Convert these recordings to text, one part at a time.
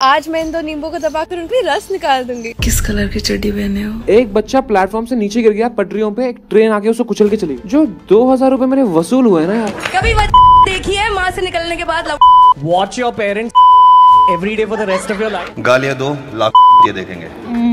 आज मैं इन दो नींबू को दबाकर उनकी रस निकाल दूंगी। किस कलर की चड्डी पहने हो? एक बच्चा प्लेटफॉर्म से नीचे गिर गया पटरियों पे, एक ट्रेन आके उसे कुचल के चली। जो 2000 रुपए मेरे वसूल हुए ना यार। कभी देखी है माँ से निकलने के बाद watch your parents every day for the rest of your life. गालियां दो, लाख ये देखेंगे।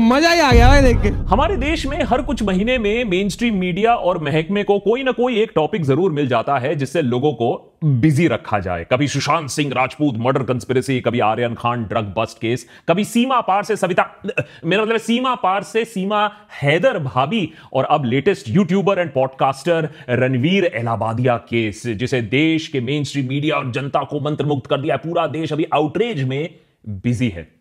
मजा ही आ गया भाई देख के। हमारे देश में हर कुछ महीने में मेन स्ट्रीम मीडिया और महकमे को कोई ना कोई एक टॉपिक जरूर मिल जाता है जिससे लोगों को बिजी रखा जाए। कभी सुशांत सिंह राजपूत मर्डर कंस्पिरेसी, कभी Aryan Khan drug bust case, कभी सीमा पार से मेरा मतलब सीमा पार से सीमा हैदर भाभी, और अब latest YouTuber and podcaster Ranveer Allahbadia case, जिसे देश के मेन स्ट्रीम मीडिया और जनता को मंत्रमुग्ध कर दिया। पूरा देश अभी आउटरीच में बिजी है।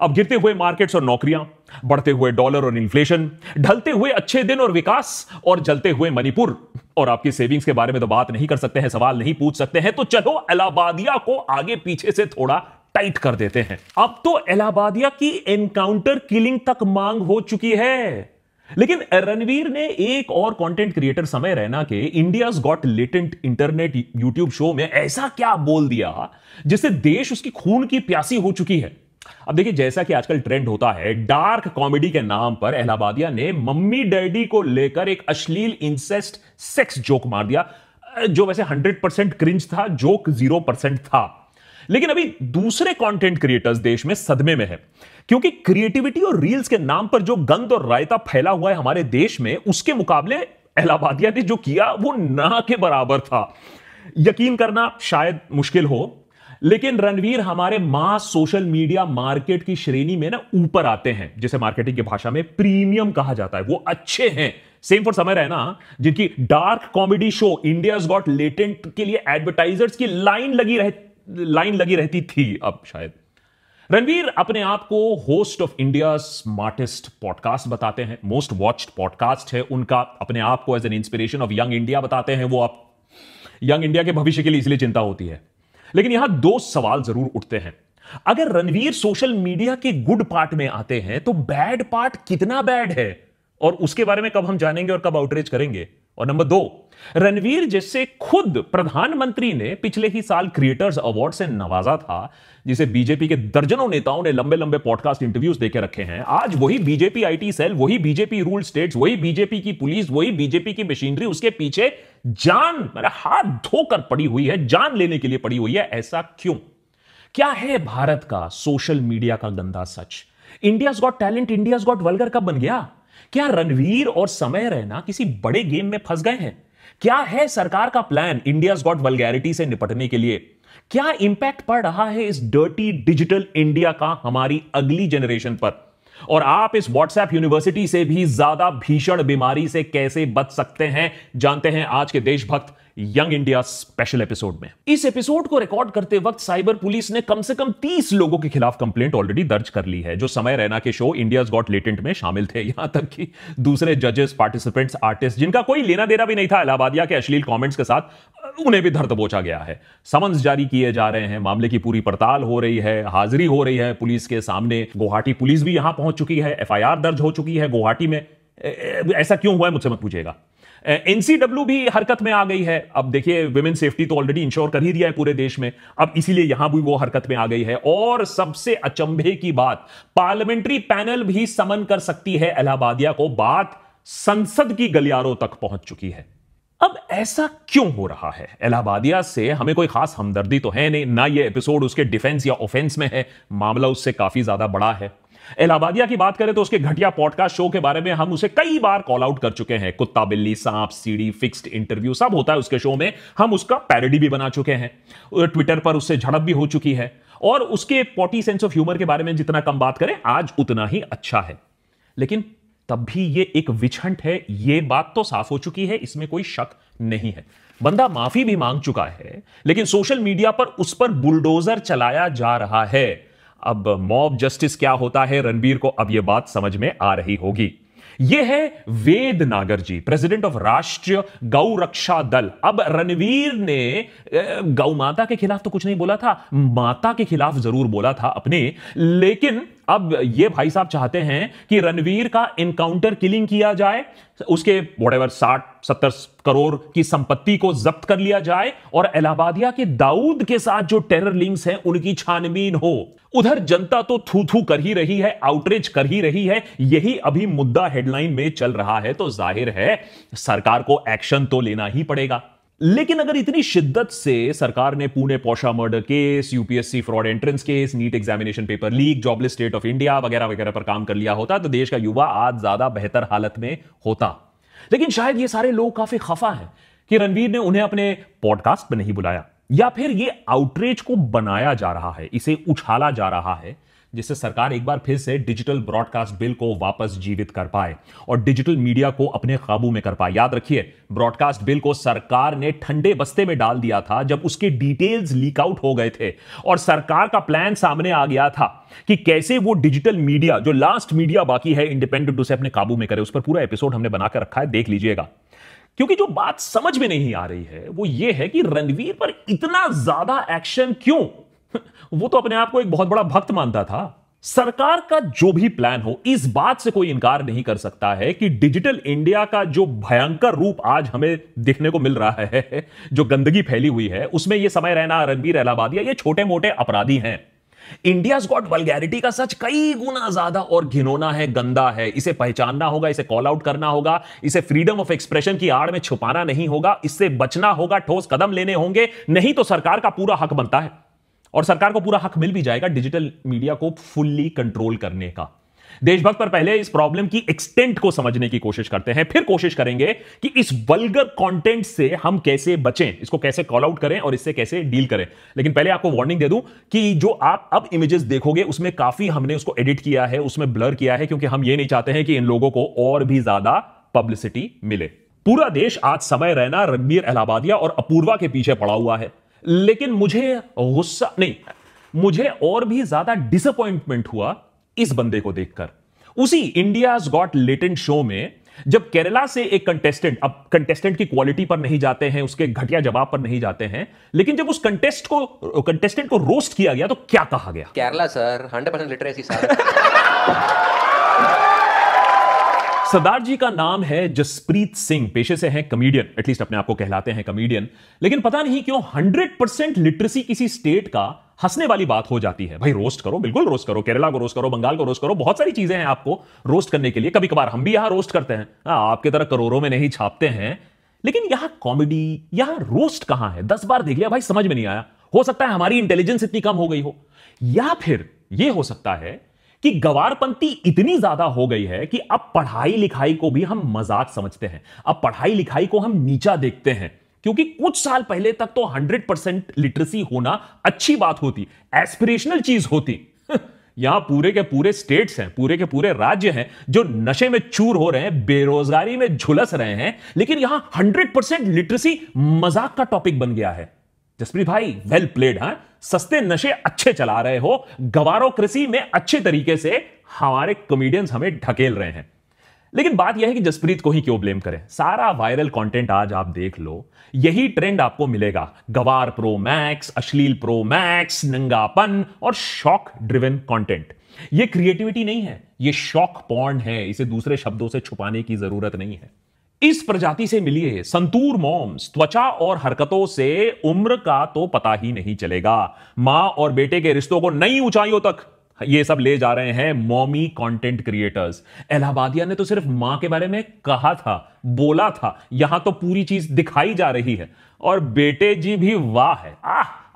अब गिरते हुए मार्केट्स और नौकरियां, बढ़ते हुए डॉलर और इन्फ्लेशन, ढलते हुए अच्छे दिन और विकास, और जलते हुए मणिपुर और आपकी सेविंग्स के बारे में तो बात नहीं कर सकते हैं, सवाल नहीं पूछ सकते हैं। तो चलो इलाहाबादिया को आगे पीछे से थोड़ा टाइट कर देते हैं। अब तो इलाहाबादिया की एनकाउंटर किलिंग तक मांग हो चुकी है। लेकिन रणवीर ने एक और कंटेंट क्रिएटर समय रैना के India's got latent internet YouTube show में ऐसा क्या बोल दिया जिससे देश उसकी खून की प्यासी हो चुकी है। अब देखिए, जैसा कि आजकल ट्रेंड होता है, डार्क कॉमेडी के नाम पर इलाहाबादिया ने मम्मी डैडी को लेकर एक अश्लील इंसेस्ट सेक्स जोक मार दिया, जो वैसे 100% क्रिंज था, जोक 0% था। लेकिन अभी दूसरे कंटेंट क्रिएटर्स देश में सदमे में है, क्योंकि क्रिएटिविटी और रील्स के नाम पर जो गंद और रायता फैला हुआ है हमारे देश में, उसके मुकाबले इलाहाबादिया ने जो किया वो ना के बराबर था। यकीन करना शायद मुश्किल हो, लेकिन रणवीर हमारे मास सोशल मीडिया मार्केट की श्रेणी में ना ऊपर आते हैं, जिसे मार्केटिंग की भाषा में प्रीमियम कहा जाता है। वो अच्छे हैं। सेम फॉर समय रैना, जिनकी dark comedy show India's got latent के लिए एडवर्टाइजर्स की लाइन लगी रहती थी। अब शायद रणवीर अपने आप को host of India smartest podcast बताते हैं, मोस्ट वॉच्ड पॉडकास्ट है उनका। अपने आप को as an inspiration of young India बताते हैं वो। आप यंग इंडिया के भविष्य के लिए इसलिए चिंता होती है। लेकिन यहां दो सवाल जरूर उठते हैं। अगर रणवीर सोशल मीडिया के गुड पार्ट में आते हैं तो बैड पार्ट कितना बैड है, और उसके बारे में कब हम जानेंगे और कब आउटरीच करेंगे। और नंबर 2, रणवीर जैसे खुद प्रधानमंत्री ने पिछले ही साल क्रिएटर्स अवार्ड से नवाजा था, जिसे बीजेपी के दर्जनों नेताओं ने लंबे लंबे पॉडकास्ट इंटरव्यूज देके रखे हैं। आज वही बीजेपी आईटी सेल, वही बीजेपी रूल स्टेट्स, वही बीजेपी की पुलिस, वही बीजेपी की मशीनरी उसके पीछे जान मेरा हाथ धोकर पड़ी हुई है, जान लेने के लिए पड़ी हुई है। ऐसा क्यों? क्या है भारत का सोशल मीडिया का गंदा सच? India's got talent, India's got vulgar कब बन गया? क्या रणवीर और समय रैना किसी बड़े गेम में फंस गए हैं? क्या है सरकार का प्लान इंडियाज गॉट वल्गैरिटी से निपटने के लिए? क्या इंपैक्ट पड़ रहा है इस डर्टी डिजिटल इंडिया का हमारी अगली जनरेशन पर? और आप इस व्हाट्सएप यूनिवर्सिटी से भी ज्यादा भीषण बीमारी से कैसे बच सकते हैं, जानते हैं आज के देशभक्त यंग इंडिया स्पेशल एपिसोड में। इस एपिसोड को रिकॉर्ड करते वक्त साइबर पुलिस ने कम से कम 30 लोगों के खिलाफ कंप्लेंट ऑलरेडी दर्ज कर ली है, जो समय रैना के शो इंडियाज गॉट लेटेंट में शामिल थे। यहां तक कि दूसरे जजेस, पार्टिसिपेंट्स, आर्टिस्ट, जिनका कोई लेना देना भी नहीं था इलाहाबादिया के अश्लील कमेंट्स के साथ, उन्हें भी धर दबोचा गया है। समन्स जारी किए जा रहे हैं, मामले की पूरी पड़ताल हो रही है, हाजिरी हो रही है पुलिस के सामने। गुवाहाटी पुलिस भी यहां पहुंच चुकी है, एफआईआर दर्ज हो चुकी है गुवाहाटी में। ऐसा क्यों हुआ है मुझसे मत पूछिएगा। एनसीडब्ल्यू भी हरकत में आ गई है। अब देखिए, विमेन सेफ्टी तो ऑलरेडी इंश्योर कर ही दिया है पूरे देश में, अब इसीलिए यहां भी वो हरकत में आ गई है। और सबसे अचंभे की बात, पार्लियामेंट्री पैनल भी समन कर सकती है इलाहाबादिया को। बात संसद की गलियारों तक पहुंच चुकी है। अब ऐसा क्यों हो रहा है? इलाहाबादिया से हमें कोई खास हमदर्दी तो है नहीं, ना ये एपिसोड उसके डिफेंस या ऑफेंस में है, मामला उससे काफी ज्यादा बड़ा है। इलाहाबादिया की बात करें तो उसके घटिया पॉडकास्ट शो के बारे में हम उसे कई बार कॉल आउट कर चुके हैं। कुत्ता बिल्ली, सांप सीढ़ी, फिक्स्ड इंटरव्यू सब होता है उसके शो में। हम उसका पैरोडी भी बना चुके हैं, ट्विटर पर उससे झड़प भी हो चुकी है। और उसके पॉटी सेंस ऑफ ह्यूमर के बारे में जितना कम बात करें आज उतना ही अच्छा है। लेकिन तब भी ये एक विच हंट है, ये बात तो साफ हो चुकी है, इसमें कोई शक नहीं है। बंदा माफी भी मांग चुका है, लेकिन सोशल मीडिया पर उस पर बुलडोजर चलाया जा रहा है। अब मॉब जस्टिस क्या होता है, रणवीर को अब यह बात समझ में आ रही होगी। यह है वेद नागर जी, प्रेसिडेंट ऑफ राष्ट्रीय गौ रक्षा दल। अब रणवीर ने गौ माता के खिलाफ तो कुछ नहीं बोला था, माता के खिलाफ जरूर बोला था अपने, लेकिन अब ये भाई साहब चाहते हैं कि रणवीर का इनकाउंटर किलिंग किया जाए, उसके व्हाटएवर 60-70 करोड़ की संपत्ति को जब्त कर लिया जाए और इलाहाबादिया के दाऊद के साथ जो टेरर लिंक्स हैं उनकी छानबीन हो। उधर जनता तो थू थू कर ही रही है, आउटरीच कर ही रही है, यही अभी मुद्दा हेडलाइन में चल रहा है, तो जाहिर है सरकार को एक्शन तो लेना ही पड़ेगा। लेकिन अगर इतनी शिद्दत से सरकार ने Pune Porsche murder case, UPSC fraud entrance case, NEET examination paper leak, jobless state of India वगैरह वगैरह पर काम कर लिया होता तो देश का युवा आज ज्यादा बेहतर हालत में होता। लेकिन शायद ये सारे लोग काफी खफा हैं कि रणवीर ने उन्हें अपने पॉडकास्ट पर नहीं बुलाया, या फिर ये आउटरीच को बनाया जा रहा है, इसे उछाला जा रहा है, जिससे सरकार एक बार फिर से डिजिटल ब्रॉडकास्ट बिल को वापस जीवित कर पाए और डिजिटल मीडिया को अपने काबू में कर पाए। याद रखिए, ब्रॉडकास्ट बिल को सरकार ने ठंडे बस्ते में डाल दिया था जब उसके डिटेल्स लीक आउट हो गए थे और सरकार का प्लान सामने आ गया था कि कैसे वो डिजिटल मीडिया, जो लास्ट मीडिया बाकी है इंडिपेंडेंट, उसे अपने काबू में करे। उस पर पूरा एपिसोड हमने बनाकर रखा है, देख लीजिएगा। क्योंकि जो बात समझ में नहीं आ रही है वो ये है कि रणवीर पर इतना ज्यादा एक्शन क्यों? वो तो अपने आप को एक बहुत बड़ा भक्त मानता था। सरकार का जो भी प्लान हो, इस बात से कोई इनकार नहीं कर सकता है कि डिजिटल इंडिया का जो भयंकर रूप आज हमें देखने को मिल रहा है, जो गंदगी फैली हुई है, उसमें ये समय रैना, रणवीर इलाहाबादिया, ये छोटे मोटे अपराधी हैं। इंडियाज गॉट वल्गैरिटी का सच कई गुना ज्यादा और घिनौना है, गंदा है। इसे पहचानना होगा, इसे कॉल आउट करना होगा, इसे फ्रीडम ऑफ एक्सप्रेशन की आड़ में छुपाना नहीं होगा, इससे बचना होगा, ठोस कदम लेने होंगे, नहीं तो सरकार का पूरा हक बनता है और सरकार को पूरा हक मिल भी जाएगा डिजिटल मीडिया को फुल्ली कंट्रोल करने का। देशभक्त पर पहले इस प्रॉब्लम की एक्सटेंट को समझने की कोशिश करते हैं, फिर कोशिश करेंगे कि इस वल्गर कंटेंट से हम कैसे बचें, इसको कैसे कॉल आउट करें और इससे कैसे डील करें। लेकिन पहले आपको वार्निंग दे दूं कि जो आप अब इमेजेस देखोगे उसमें काफी हमने उसको एडिट किया है, उसमें ब्लर किया है, क्योंकि हम ये नहीं चाहते हैं कि इन लोगों को और भी ज्यादा पब्लिसिटी मिले। पूरा देश आज समय रैना, रणवीर इलाहाबादिया और अपूर्वा के पीछे पड़ा हुआ है। लेकिन मुझे गुस्सा नहीं, मुझे और भी ज्यादा डिसअपॉइंटमेंट हुआ इस बंदे को देखकर। उसी इंडियाज गॉट लेटेंट शो में जब केरला से एक कंटेस्टेंट, अब कंटेस्टेंट की क्वालिटी पर नहीं जाते हैं, उसके घटिया जवाब पर नहीं जाते हैं, लेकिन जब उस कंटेस्टेंट को रोस्ट किया गया तो क्या कहा गया? Kerala sir 100% literacy sir. सरदार जी का नाम है जसप्रीत सिंह, पेशे से हैं कॉमेडियन, एटलीस्ट अपने आप को कहलाते हैं कॉमेडियन। लेकिन पता नहीं क्यों 100% लिटरेसी किसी स्टेट का हंसने वाली बात हो जाती है। भाई रोस्ट करो, बिल्कुल रोस्ट करो, केरला को रोस्ट करो, बंगाल को रोस्ट करो, बहुत सारी चीजें हैं आपको रोस्ट करने के लिए। कभी कभार हम भी यहां रोस्ट करते हैं, आपके तरह करोड़ों में नहीं छापते हैं, लेकिन यहां कॉमेडी, यहां रोस्ट कहां है? 10 बार देख लिया भाई, समझ में नहीं आया। हो सकता है हमारी इंटेलिजेंस इतनी कम हो गई हो, या फिर यह हो सकता है कि गवारपंथी इतनी ज्यादा हो गई है कि अब पढ़ाई लिखाई को भी हम मजाक समझते हैं, अब पढ़ाई लिखाई को हम नीचा देखते हैं। क्योंकि कुछ साल पहले तक तो 100% लिटरेसी होना अच्छी बात होती, एस्पिरेशनल चीज होती। यहां पूरे के पूरे स्टेट्स हैं, पूरे के पूरे राज्य हैं जो नशे में चूर हो रहे हैं, बेरोजगारी में झुलस रहे हैं, लेकिन यहां 100% लिटरेसी मजाक का टॉपिक बन गया है। जसप्रीत भाई वेल प्लेड, हां, सस्ते नशे अच्छे चला रहे हो, गवारोक्रेसी में अच्छे तरीके से हमारे कॉमेडियंस हमें ढकेल रहे हैं। लेकिन बात यह है कि जसप्रीत को ही क्यों ब्लेम करें? सारा वायरल कंटेंट आज आप देख लो, यही ट्रेंड आपको मिलेगा। गवार प्रो मैक्स, अश्लील प्रो मैक्स, नंगापन और शॉक ड्रिवन कंटेंट। यह क्रिएटिविटी नहीं है, यह शॉक पॉर्न है, इसे दूसरे शब्दों से छुपाने की जरूरत नहीं है। इस प्रजाति से मिलिए संतूर मॉम्स, त्वचा और हरकतों से उम्र का तो पता ही नहीं चलेगा। मां और बेटे के रिश्तों को नई ऊंचाइयों तक ये सब ले जा रहे हैं मॉमी कंटेंट क्रिएटर्स। इलाहाबादिया ने तो सिर्फ मां के बारे में कहा था, बोला था, यहां तो पूरी चीज दिखाई जा रही है। और बेटे जी भी वाह है,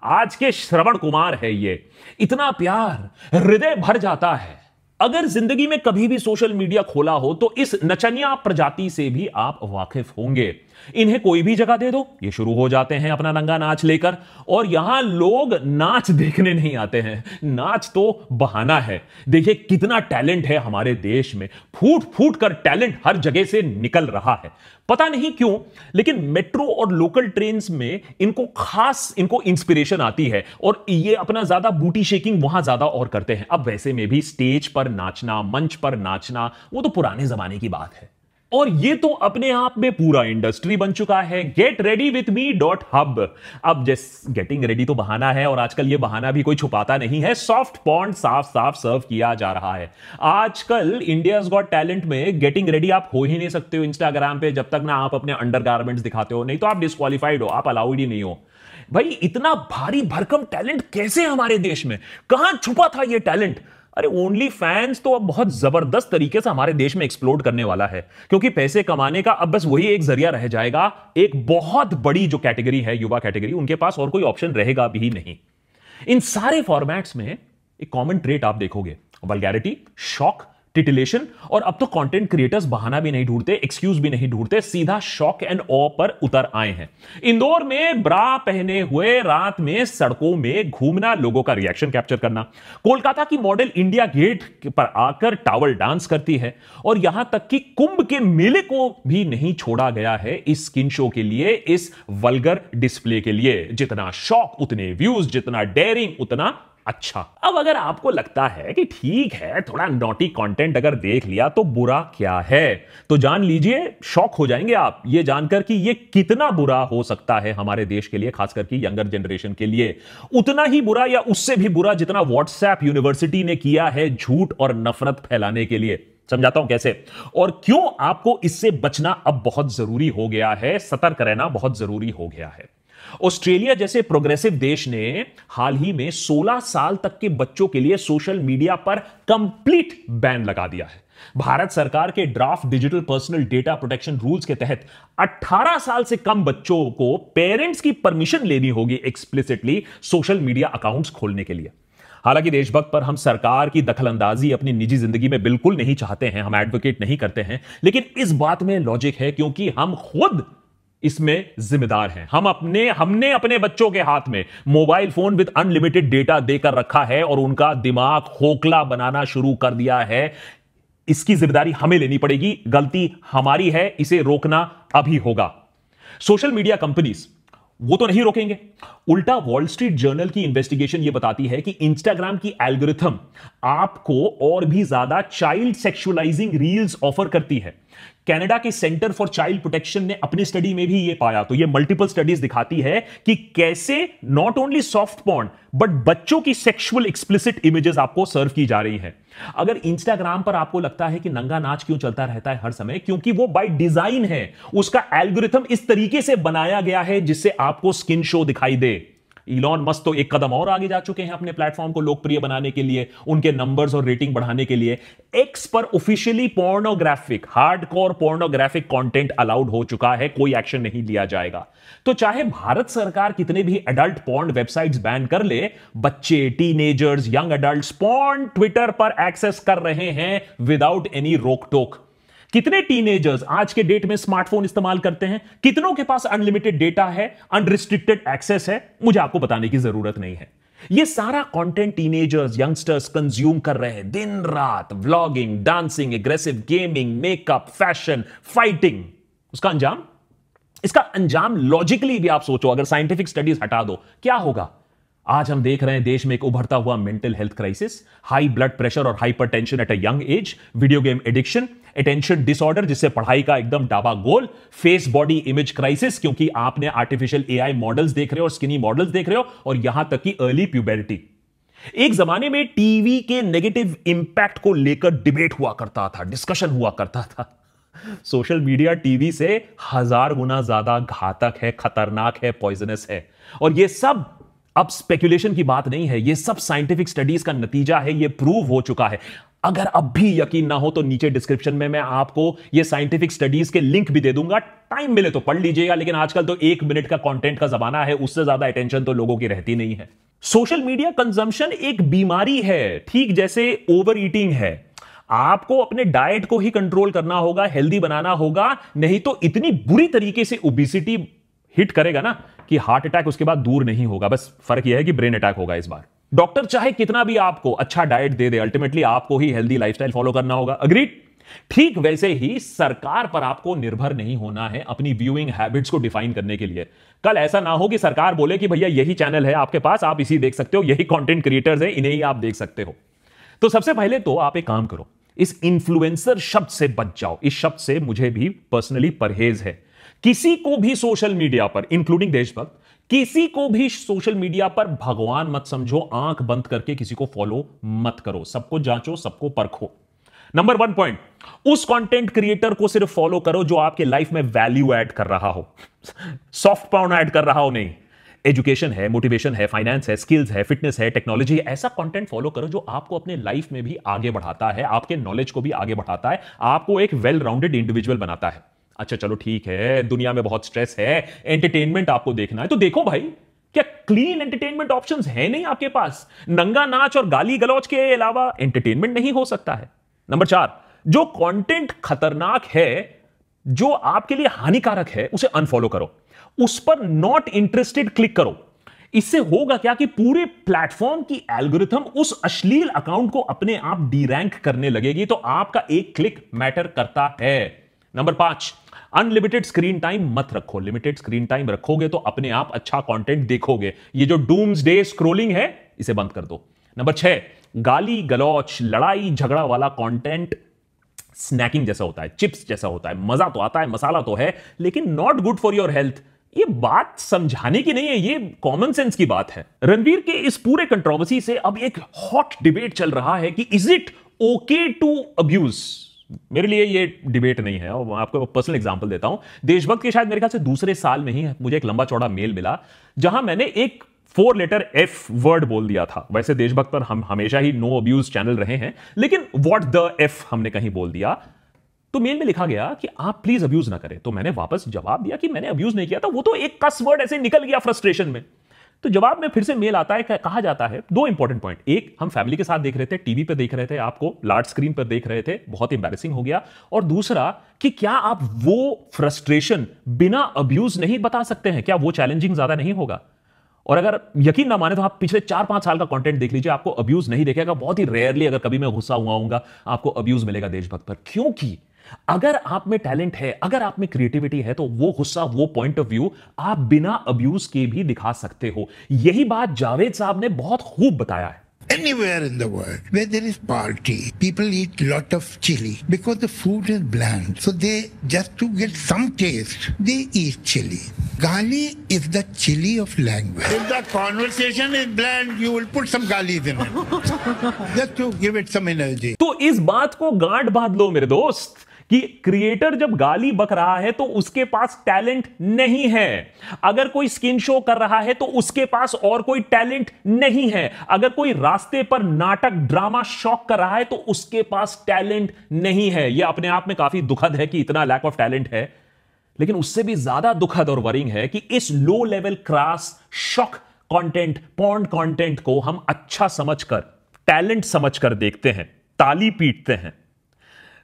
आज के श्रवण कुमार है ये, इतना प्यार, हृदय भर जाता है। अगर जिंदगी में कभी भी सोशल मीडिया खोला हो तो इस नचनिया प्रजाति से भी आप वाकिफ होंगे। इन्हें कोई भी जगह दे दो, ये शुरू हो जाते हैं अपना नंगा नाच लेकर, और यहां लोग नाच देखने नहीं आते हैं, नाच तो बहाना है। देखिए कितना टैलेंट है हमारे देश में, फूट फूट कर टैलेंट हर जगह से निकल रहा है। पता नहीं क्यों, लेकिन मेट्रो और लोकल ट्रेन्स में इनको इंस्पिरेशन आती है और ये अपना ज्यादा बूटी शेकिंग वहां ज्यादा और करते हैं। अब वैसे में भी स्टेज पर नाचना, मंच पर नाचना, वो तो पुराने जमाने की बात है। और ये तो अपने आप में पूरा इंडस्ट्री बन चुका है। Get ready with me .hub। अब जैसे गेटिंग रेडी तो बहाना है, और आजकल ये बहाना भी कोई छुपाता नहीं है। सॉफ्ट पॉर्न साफ साफ सर्व किया जा रहा है। आजकल इंडियाज गॉट टैलेंट में गेटिंग रेडी आप हो ही नहीं सकते हो इंस्टाग्राम पे, जब तक ना आप अपने अंडरगारमेंट्स दिखाते हो, नहीं तो आप डिस्क्वालीफाइड हो, आप अलाउड ही नहीं हो। भाई इतना भारी भरकम टैलेंट कैसे हमारे देश में, कहां छुपा था ये टैलेंट? अरे ओनली फैंस तो अब बहुत जबरदस्त तरीके से हमारे देश में एक्सप्लोड करने वाला है, क्योंकि पैसे कमाने का अब बस वही एक जरिया रह जाएगा। एक बहुत बड़ी जो कैटेगरी है, युवा कैटेगरी, उनके पास और कोई ऑप्शन रहेगा भी नहीं। इन सारे फॉर्मेट्स में एक कॉमन ट्रेट आप देखोगे, वल्गैरिटी, शॉक, टिटिलेशन, और अब तो कंटेंट क्रिएटर्स बहाना भी नहीं ढूंढते, एक्सक्यूज भी नहीं ढूंढते, सीधा शॉक एंड ऑ पर उतर आए हैं। इंदौर में ब्रा पहने हुए रात में सड़कों में घूमना, लोगों का रिएक्शन कैप्चर करना, कोलकाता की मॉडल इंडिया गेट पर आकर टावल डांस करती है, और यहां तक कि कुंभ के मेले को भी नहीं छोड़ा गया है इस स्किन शो के लिए, इस वल्गर डिस्प्ले के लिए। जितना शॉक उतने व्यूज, जितना डेयरिंग उतना अच्छा। अब अगर आपको लगता है कि ठीक है, थोड़ा नॉटी कंटेंट अगर देख लिया तो बुरा क्या है, तो जान लीजिए, शॉक हो जाएंगे आप ये जानकर कि ये कितना बुरा हो सकता है हमारे देश के लिए, खासकर की यंगर जनरेशन के लिए। उतना ही बुरा या उससे भी बुरा जितना व्हाट्सएप यूनिवर्सिटी ने किया है झूठ और नफरत फैलाने के लिए। समझाता हूं कैसे और क्यों आपको इससे बचना अब बहुत जरूरी हो गया है, सतर्क रहना बहुत जरूरी हो गया है। ऑस्ट्रेलिया जैसे प्रोग्रेसिव देश ने हाल ही में 16 साल तक के बच्चों के लिए सोशल मीडिया पर कंप्लीट बैन लगा दिया है। भारत सरकार के draft digital personal data protection rules के तहत 18 साल से कम बच्चों को पेरेंट्स की परमिशन लेनी होगी एक्सप्लिसिटली सोशल मीडिया अकाउंट्स खोलने के लिए। हालांकि देशभक्त पर हम सरकार की दखलंदाजी अपनी निजी जिंदगी में बिल्कुल नहीं चाहते हैं, हम एडवोकेट नहीं करते हैं, लेकिन इस बात में लॉजिक है क्योंकि हम खुद इसमें जिम्मेदार हैं। हमने अपने बच्चों के हाथ में mobile phone with unlimited data देकर रखा है और उनका दिमाग खोखला बनाना शुरू कर दिया है। इसकी जिम्मेदारी हमें लेनी पड़ेगी, गलती हमारी है, इसे रोकना अभी होगा। सोशल मीडिया कंपनीज वो तो नहीं रोकेंगे, उल्टा वॉल स्ट्रीट जर्नल की इन्वेस्टिगेशन यह बताती है कि इंस्टाग्राम की एल्गोरिथम आपको और भी ज्यादा चाइल्ड सेक्सुअलाइजिंग रील्स ऑफर करती है। कनाडा के सेंटर फॉर चाइल्ड प्रोटेक्शन ने अपनी स्टडी में भी यह पाया, तो यह मल्टीपल स्टडीज दिखाती है कि कैसे not only soft porn but बच्चों की सेक्सुअल एक्सप्लिसिट इमेजेस आपको सर्व की जा रही हैं। अगर इंस्टाग्राम पर आपको लगता है कि नंगा नाच क्यों चलता रहता है हर समय, क्योंकि वो बाय डिजाइन है, उसका एल्गोरिथम इस तरीके से बनाया गया है जिससे आपको स्किन शो दिखाई दे। इलॉन मस्क तो एक कदम और आगे जा चुके हैं अपने प्लेटफॉर्म को लोकप्रिय बनाने के लिए, उनके नंबर्स और रेटिंग बढ़ाने के लिए। एक्स पर officially pornographic, hardcore pornographic content allowed हो चुका है, कोई एक्शन नहीं लिया जाएगा। तो चाहे भारत सरकार कितने भी एडल्ट पोर्न वेबसाइट्स बैन कर ले, बच्चे, teenagers, young adults porn Twitter पर एक्सेस कर रहे हैं विदाउट एनी रोक टोक। कितने टीनेजर्स आज के डेट में स्मार्टफोन इस्तेमाल करते हैं, कितनों के पास अनलिमिटेड डेटा है, अनरिस्ट्रिक्टेड एक्सेस है, मुझे आपको बताने की जरूरत नहीं है। यह सारा कंटेंट टीनेजर्स, यंगस्टर्स कंज्यूम कर रहे हैं दिन रात, vlogging, dancing, aggressive gaming, makeup, fashion, fighting. इसका अंजाम लॉजिकली भी आप सोचो, अगर साइंटिफिक स्टडीज हटा दो, क्या होगा? आज हम देख रहे हैं देश में एक उभरता हुआ mental health crisis, high blood pressure और hypertension at a young age, video game addiction, attention disorder जिससे पढ़ाई का एकदम डाबा गोल, फेस बॉडी इमेज क्राइसिस क्योंकि आपने आर्टिफिशियल एआई मॉडल्स देख रहे हो और स्किनी मॉडल्स देख रहे हो, और यहां तक कि अर्ली प्यूबर्टी। एक जमाने में टीवी के नेगेटिव इंपैक्ट को लेकर डिबेट हुआ करता था, डिस्कशन हुआ करता था। सोशल मीडिया टीवी से 1000 गुना ज्यादा घातक है, खतरनाक है, पॉइजनस है। और यह सब अब स्पेकुलेशन की बात नहीं है, यह सब साइंटिफिक स्टडीज का नतीजा है, यह प्रूव हो चुका है। अगर अब भी यकीन ना हो तो नीचे डिस्क्रिप्शन में मैं आपको यह साइंटिफिक स्टडीज के लिंक भी दे दूंगा, टाइम मिले तो पढ़ लीजिएगा। लेकिन आजकल तो 1 मिनट का कंटेंट का जमाना है, उससे ज्यादा अटेंशन तो लोगों की रहती नहीं है। सोशल मीडिया कंजम्पशन एक बीमारी है, ठीक जैसे ओवर ईटिंग है। आपको अपने डाइट को ही कंट्रोल करना होगा, हेल्दी बनाना होगा, नहीं तो इतनी बुरी तरीके से ओबेसिटी हिट करेगा ना कि हार्ट अटैक उसके बाद दूर नहीं होगा। बस फर्क यह है कि ब्रेन अटैक होगा इस बार। डॉक्टर चाहे कितना भी आपको अच्छा डाइट दे दे, अल्टीमेटली आपको ही हेल्दी लाइफस्टाइल फॉलो करना होगा। अग्रीड? ठीक वैसे ही सरकार पर आपको निर्भर नहीं होना है अपनी व्यूइंग हैबिट्स को डिफाइन करने के लिए। कल ऐसा ना हो कि सरकार बोले कि भैया यही चैनल है आपके पास, आप इसी देख सकते हो, यही कंटेंट क्रिएटर्स हैं, इन्हें ही आप देख सकते हो। तो सबसे पहले तो आप एक काम करो, इस इन्फ्लुएंसर शब्द से बच जाओ। इस शब्द से मुझे भी पर्सनली परहेज है। किसी को भी सोशल मीडिया पर, इंक्लूडिंग देशभक्त, किसी को भी सोशल मीडिया पर भगवान मत समझो। आंख बंद करके किसी को फॉलो मत करो। सबको जांचो, सबको परखो। नंबर 1 पॉइंट, उस कंटेंट क्रिएटर को सिर्फ फॉलो करो जो आपके लाइफ में वैल्यू ऐड कर रहा हो, सॉफ्ट पावर ऐड कर रहा हो नहीं। एजुकेशन है, मोटिवेशन है, फाइनेंस है, स्किल्स है, फिटनेस है, टेक्नोलॉजी है, ऐसा कंटेंट फॉलो करो जो आपको अपने लाइफ में भी आगे बढ़ाता है, आपके नॉलेज को भी आगे बढ़ाता है, आपको एक वेल राउंडेड इंडिविजुअल बनाता है। अच्छा चलो ठीक है, दुनिया में बहुत स्ट्रेस है, एंटरटेनमेंट आपको देखना है तो देखो भाई, क्या क्लीन एंटरटेनमेंट ऑप्शंस है नहीं आपके पास? नंगा नाच और गाली गलौज के अलावा एंटरटेनमेंट नहीं हो सकता है। नंबर 4, जो कंटेंट खतरनाक है, जो आपके लिए हानिकारक है, उसे अनफॉलो करो। उस पर नॉट इंटरेस्टेड क्लिक करो। इससे होगा क्या कि पूरे प्लेटफॉर्म की एल्गोरिथम उस अश्लील अकाउंट को अपने आप डी रैंक करने लगेगी। तो आपका एक क्लिक मैटर करता है। नंबर 5, अनलिमिटेड स्क्रीन टाइम मत रखो। लिमिटेड स्क्रीन टाइम रखोगे तो अपने आप अच्छा कंटेंट देखोगे। ये जो डूम्सडे स्क्रोलिंग है, इसे बंद कर दो। नंबर 6, गाली गलौच, लड़ाई झगड़ा वाला कंटेंट स्नैकिंग जैसा होता है, चिप्स जैसा होता है। मजा तो आता है, मसाला तो है, लेकिन not good for your health. ये बात समझाने की नहीं है, ये कॉमन सेंस की बात है। रणवीर के इस पूरे कंट्रोवर्सी से अब एक हॉट डिबेट चल रहा है कि is it okay to abuse. मेरे लिए ये डिबेट नहीं है, और मैं आपको पर्सनल एग्जांपल देता हूं। देशभक्त के शायद मेरे ख्याल से दूसरे साल में ही मुझे एक लंबा चौड़ा मेल मिला, जहां मैंने एक 4 लेटर F वर्ड बोल दिया था। वैसे देशभक्त पर हम हमेशा ही नो अब्यूज चैनल रहे हैं, लेकिन व्हाट द F हमने कहीं बोल दिया। तो मेल में लिखा गया कि आप प्लीज अब्यूज ना करें। तो मैंने वापस जवाब दिया कि मैंने अब्यूज नहीं किया था, वो तो एक कस वर्ड ऐसे निकल गया फ्रस्ट्रेशन में। तो जवाब में फिर से मेल आता है, कहा जाता है 2 इंपॉर्टेंट पॉइंट। एक, हम फैमिली के साथ देख रहे थे, टीवी पे देख रहे थे, आपको लार्ज स्क्रीन पर देख रहे थे, बहुत इंबैरेसिंग हो गया। और दूसरा कि क्या आप वो फ्रस्ट्रेशन बिना अब्यूज नहीं बता सकते हैं? क्या वो चैलेंजिंग ज्यादा नहीं होगा? और अगर यकीन ना माने तो आप पिछले 4-5 साल का कंटेंट देख लीजिए, आपको अब्यूज नहीं देखेगा। बहुत ही रेयरली, अगर कभी मैं गुस्सा हुआ हूंगा, आपको अब्यूज मिलेगा देशभक्त पर। क्योंकि अगर आप में टैलेंट है, अगर आप में क्रिएटिविटी है, तो वो गुस्सा, वो पॉइंट ऑफ व्यू आप बिना अब्यूज के भी दिखा सकते हो। यही बात जावेद साहब ने बहुत खूब बताया है। Anywhere in the world where there is party, people eat lot of chili because the food is bland. So they, just to get some taste, they eat chili. Gali is the chili of language. If the conversation is bland, you will put some galis in it. Just to give it some energy. तो इस बात को गांठ बांध लो मेरे दोस्त, कि creator जब गाली बक रहा है तो उसके पास टैलेंट नहीं है। अगर कोई स्किन शो कर रहा है तो उसके पास और कोई टैलेंट नहीं है। अगर कोई रास्ते पर नाटक, ड्रामा, शॉक कर रहा है तो उसके पास टैलेंट नहीं है। यह अपने आप में काफी दुखद है कि इतना लैक ऑफ टैलेंट है, लेकिन उससे भी ज्यादा दुखद और वरिंग है कि इस low level cross shock content, porn content को हम अच्छा समझकर, टैलेंट समझकर देखते हैं, ताली पीटते हैं।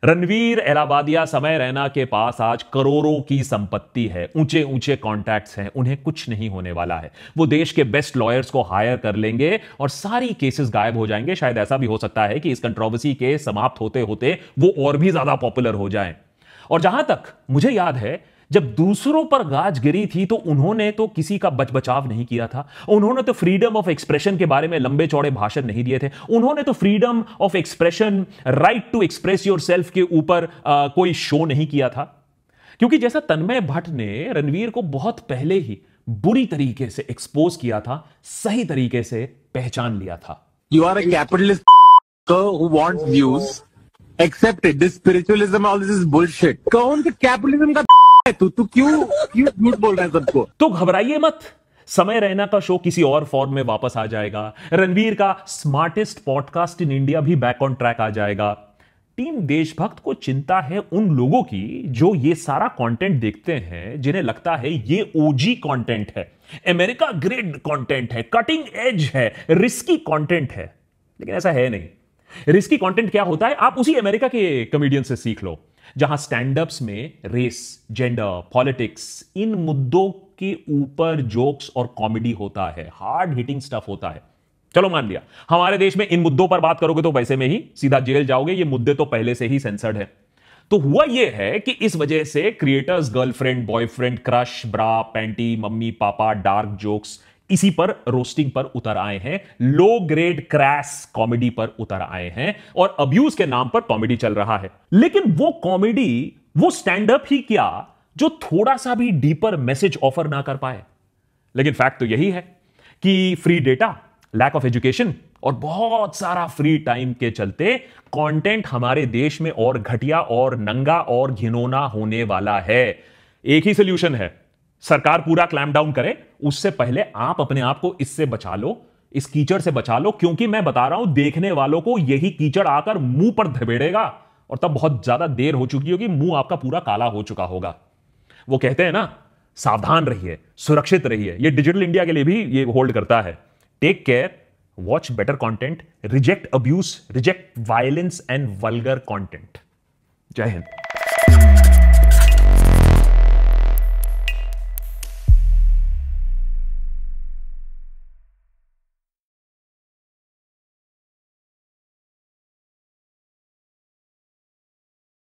रणवीर एलाबादिया, समय रैना के पास आज करोड़ों की संपत्ति है, ऊंचे ऊंचे कॉन्टैक्ट्स हैं, उन्हें कुछ नहीं होने वाला है। वो देश के बेस्ट लॉयर्स को हायर कर लेंगे और सारी केसेस गायब हो जाएंगे। शायद ऐसा भी हो सकता है कि इस कंट्रोवर्सी के समाप्त होते होते वो और भी ज्यादा पॉपुलर हो जाएं। और जहां तक मुझे याद है, जब दूसरों पर गाज गिरी थी तो उन्होंने तो किसी का बचाव नहीं किया था। उन्होंने तो फ्रीडम ऑफ एक्सप्रेशन के बारे में लंबे चौड़े भाषण नहीं दिए थे। उन्होंने तो freedom of expression, right to express yourself के ऊपर कोई शो नहीं किया था। क्योंकि जैसा तन्मय भट्ट ने रणवीर को बहुत पहले ही बुरी तरीके से एक्सपोज किया था, सही तरीके से पहचान लिया था। You are a capitalist who wants views. Accept it. This spiritualism, all this is bullshit. कौन सा कैपिटलिज्म का है तू क्यों झूठ बोल रहा है सबको? तो घबराइए मत, समय रैना का शो किसी और फॉर्म में वापस आ जाएगा। रणवीर का स्मार्टेस्ट पॉडकास्ट इन इंडिया भी बैक ऑन ट्रैक आ जाएगा। टीम देशभक्त को चिंता है उन लोगों की जो ये सारा कंटेंट देखते हैं, जिन्हें लगता है ये ओजी कंटेंट है, अमेरिका ग्रेड कंटेंट है, कटिंग एज है, रिस्की कंटेंट है। लेकिन ऐसा है नहीं। रिस्की कंटेंट क्या होता है, आप उसी अमेरिका के कॉमेडियन से सीख लो, जहां स्टैंड-अप्स में रेस, जेंडर, पॉलिटिक्स, इन मुद्दों के ऊपर जोक्स और कॉमेडी होता है, हार्ड हिटिंग स्टफ होता है। चलो मान लिया, हमारे देश में इन मुद्दों पर बात करोगे तो वैसे में ही सीधा जेल जाओगे। ये मुद्दे तो पहले से ही सेंसर्ड है। तो हुआ यह है कि इस वजह से creators girlfriend, boyfriend, crush, bra, panty, मम्मी पापा, डार्क जोक्स, इसी पर रोस्टिंग पर उतर आए हैं, लो ग्रेड क्रैश कॉमेडी पर उतर आए हैं और अब्यूज के नाम पर कॉमेडी चल रहा है। लेकिन वो कॉमेडी, वो स्टैंड अप ही क्या जो थोड़ा सा भी डीपर मैसेज ऑफर ना कर पाए। लेकिन फैक्ट तो यही है कि free data, lack of education और बहुत सारा फ्री टाइम के चलते कंटेंट हमारे देश में और घटिया और नंगा और घिनौना होने वाला है। एक ही सोल्यूशन है, सरकार पूरा क्लैम्प डाउन करे, उससे पहले आप अपने आप को इससे बचा लो, इस कीचड़ से बचा लो, क्योंकि मैं बता रहा हूं देखने वालों को यही कीचड़ आकर मुंह पर धबेड़ेगा और तब बहुत ज्यादा देर हो चुकी होगी, मुंह आपका पूरा काला हो चुका होगा। वो कहते हैं ना, सावधान रहिए, सुरक्षित रहिए। ये डिजिटल इंडिया के लिए भी ये होल्ड करता है। Take care, watch better content, reject abuse, reject violence and vulgar content. जय हिंद।